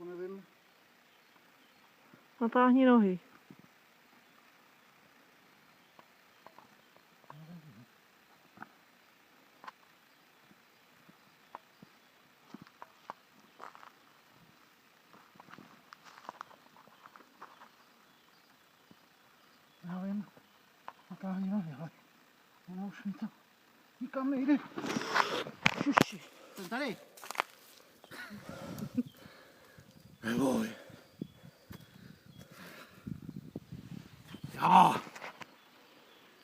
Jako nevím. Natáhni nohy. Já vím. Natáhni nohy, ale ono už mi to nikam nejde. Šuši. Jsem tady. Neboj. Jo.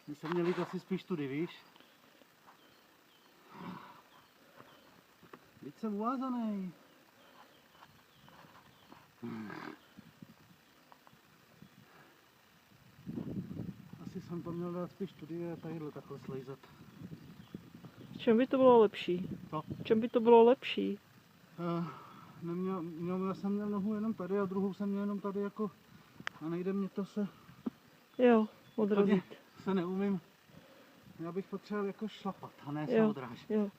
My jsme měli jít asi spíš tudy, víš? Teď jsem uvázaný. Asi jsem to měl dát spíš tudy a tadyhle takhle slejzat. V čem by to bylo lepší? Co? V čem by to bylo lepší? Já jsem měl nohu jenom tady a druhou jsem měl jenom tady jako a nejde mě to se... Jo, odrazit. Se neumím. Já bych potřeboval jako šlapat a ne se Jo, odrážet. jo.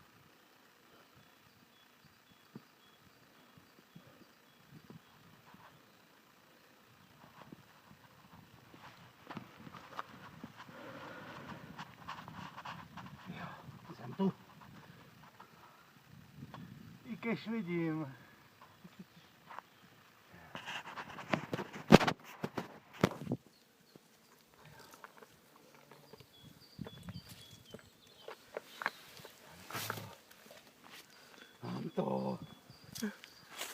Jsem tu. I kež vidím. Mám to.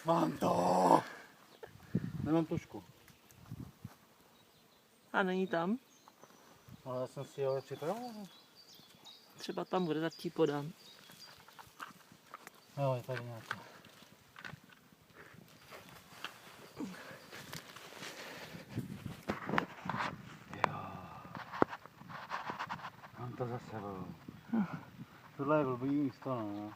Mám to. Nemám tušku. A není tam? Ale já jsem si ji ale připravil. Třeba tam bude, tak ti podám. Jo, je tady nějaká. Jo. Mám to za sebou. Tohle je blbý místo, no.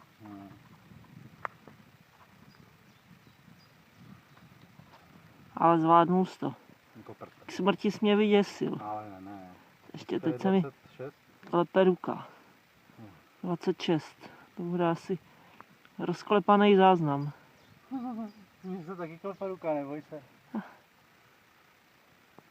Ale zvládnul jsi to. Jako prd. K smrti jsi mě vyděsil. Ale ne. Ještě To je teď se mi 26? klepe ruka. 26. To bude asi rozklepaný záznam. Mně se taky klepe ruka, neboj se.